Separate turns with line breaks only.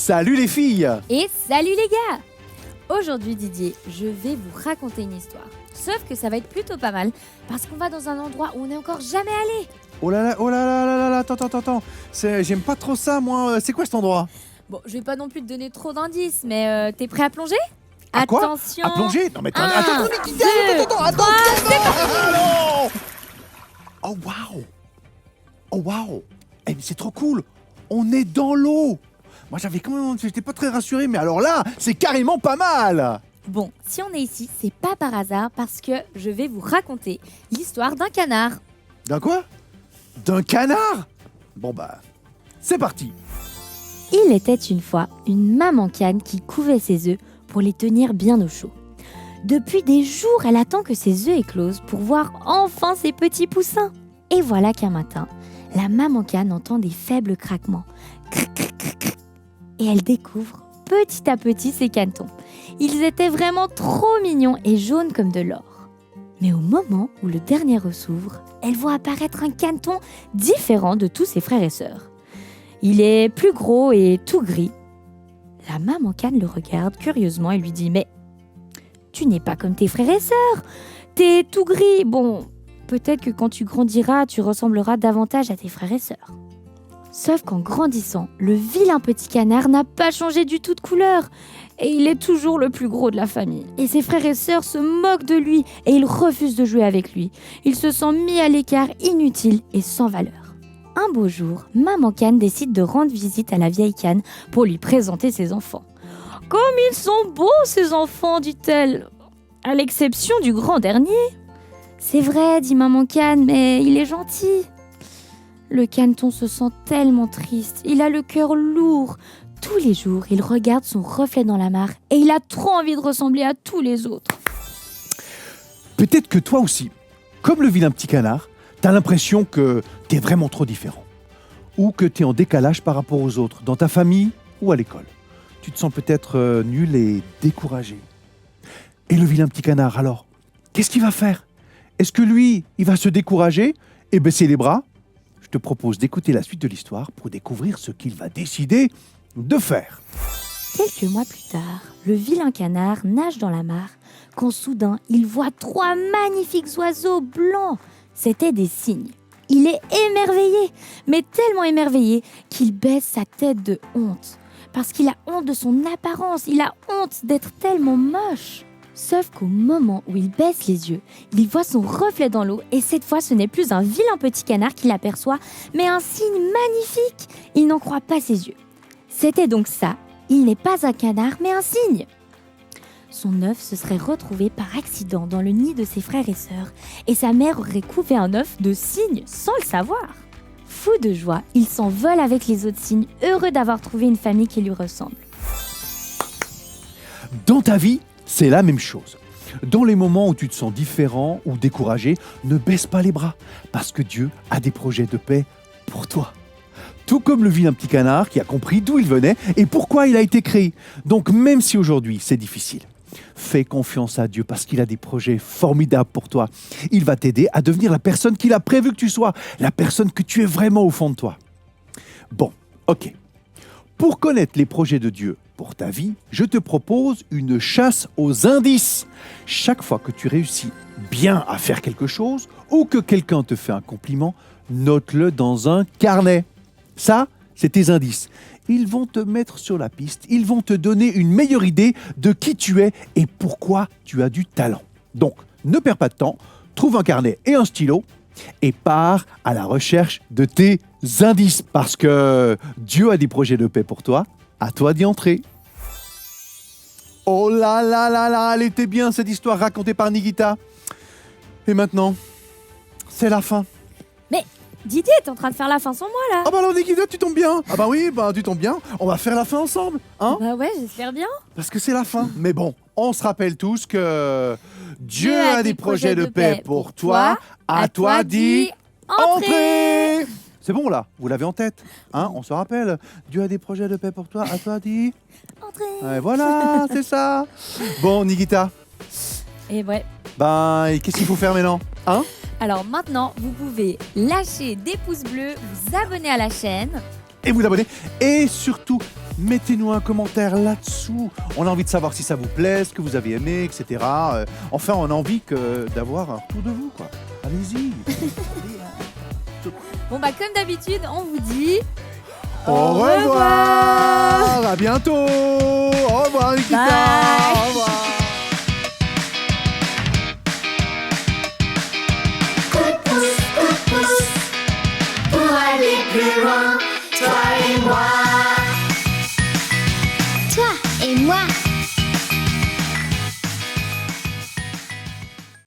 Salut les filles!
Et salut les gars! Aujourd'hui Didier, je vais vous raconter une histoire. Sauf que ça va être plutôt pas mal, parce qu'on va dans un endroit où on n'est encore jamais allé.
Oh là là, attends. J'aime pas trop ça, moi. C'est quoi cet endroit?
Bon, je vais pas non plus te donner trop d'indices, mais t'es prêt à plonger?
À quoi?
Attention!
À plonger? Non mais attends, non! Oh waouh! Eh mais c'est trop cool! On est dans l'eau! Moi j'étais pas très rassuré, mais alors là, c'est carrément pas mal!
Bon, si on est ici, c'est pas par hasard, parce que je vais vous raconter l'histoire d'un canard.
D'un quoi? D'un canard? Bon bah, c'est parti!
Il était une fois une maman canne qui couvait ses œufs pour les tenir bien au chaud. Depuis des jours, elle attend que ses œufs éclosent pour voir enfin ses petits poussins. Et voilà qu'un matin, la maman canne entend des faibles craquements. Cric, cric, cric, cric. Et elle découvre petit à petit ses canetons. Ils étaient vraiment trop mignons et jaunes comme de l'or. Mais au moment où le dernier œuf s'ouvre, elle voit apparaître un caneton différent de tous ses frères et sœurs. Il est plus gros et tout gris. La maman canne le regarde curieusement et lui dit « Mais tu n'es pas comme tes frères et sœurs, t'es tout gris. Bon, peut-être que quand tu grandiras, tu ressembleras davantage à tes frères et sœurs. » Sauf qu'en grandissant, le vilain petit canard n'a pas changé du tout de couleur. Et il est toujours le plus gros de la famille. Et ses frères et sœurs se moquent de lui et ils refusent de jouer avec lui. Il se sent mis à l'écart, inutile et sans valeur. Un beau jour, maman canne décide de rendre visite à la vieille canne pour lui présenter ses enfants. « Comme ils sont beaux ces enfants, dit-elle, à l'exception du grand dernier. »« C'est vrai, dit maman canne, mais il est gentil. » Le caneton se sent tellement triste, il a le cœur lourd. Tous les jours, il regarde son reflet dans la mare et il a trop envie de ressembler à tous les autres.
Peut-être que toi aussi, comme le vilain petit canard, t'as l'impression que t'es vraiment trop différent. Ou que t'es en décalage par rapport aux autres, dans ta famille ou à l'école. Tu te sens peut-être nul et découragé. Et le vilain petit canard, alors, qu'est-ce qu'il va faire? Est-ce que lui, il va se décourager et baisser les bras? Je te propose d'écouter la suite de l'histoire pour découvrir ce qu'il va décider de faire.
Quelques mois plus tard, le vilain canard nage dans la mare quand soudain il voit 3 magnifiques oiseaux blancs. C'étaient des cygnes. Il est émerveillé, mais tellement émerveillé qu'il baisse sa tête de honte. Parce qu'il a honte de son apparence, il a honte d'être tellement moche. Sauf qu'au moment où il baisse les yeux, il voit son reflet dans l'eau et cette fois ce n'est plus un vilain petit canard qu'il aperçoit, mais un cygne magnifique. Il n'en croit pas ses yeux. C'était donc ça, il n'est pas un canard mais un cygne. Son œuf se serait retrouvé par accident dans le nid de ses frères et sœurs et sa mère aurait couvé un œuf de cygne sans le savoir. Fou de joie, il s'envole avec les autres cygnes, heureux d'avoir trouvé une famille qui lui ressemble.
Dans ta vie, c'est la même chose. Dans les moments où tu te sens différent ou découragé, ne baisse pas les bras, parce que Dieu a des projets de paix pour toi. Tout comme le vilain petit canard qui a compris d'où il venait et pourquoi il a été créé. Donc même si aujourd'hui c'est difficile, fais confiance à Dieu parce qu'il a des projets formidables pour toi. Il va t'aider à devenir la personne qu'il a prévu que tu sois, la personne que tu es vraiment au fond de toi. Bon, ok. Pour connaître les projets de Dieu pour ta vie, je te propose une chasse aux indices. Chaque fois que tu réussis bien à faire quelque chose ou que quelqu'un te fait un compliment, note-le dans un carnet. Ça, c'est tes indices. Ils vont te mettre sur la piste, ils vont te donner une meilleure idée de qui tu es et pourquoi tu as du talent. Donc, ne perds pas de temps, trouve un carnet et un stylo et pars à la recherche de tes indices parce que Dieu a des projets de paix pour toi, à toi d'y entrer. Oh là là là là, elle était bien cette histoire racontée par Nikita. Et maintenant, c'est la fin.
Mais Didier, t'es en train de faire la fin sans moi là.
Ah bah alors Nikita, tu tombes bien. Ah bah oui, tu tombes bien. On va faire la fin ensemble, hein?
Bah ouais, j'espère bien.
Parce que c'est la fin. Mais bon, on se rappelle tous que Dieu a des projets de paix pour toi. À toi d'y entrer. C'est bon là, vous l'avez en tête, hein? On se rappelle. Dieu a des projets de paix pour toi. À toi d'y
Entrez.
Ouais, voilà, c'est ça. Bon, Nikita.
Et ouais.
Et qu'est-ce qu'il faut faire maintenant, hein?
Alors maintenant, vous pouvez lâcher des pouces bleus, vous abonner à la chaîne.
Et vous abonner. Et surtout, Mettez-nous un commentaire là-dessous. On a envie de savoir si ça vous plaît, ce que vous avez aimé, etc. Enfin, on a envie d'avoir un retour de vous, quoi. Allez-y.
Bon bah comme d'habitude, on vous dit
Au revoir. À bientôt. Au revoir, Nikita.
Bye.
Au revoir.
Pour aller plus loin, toi et moi.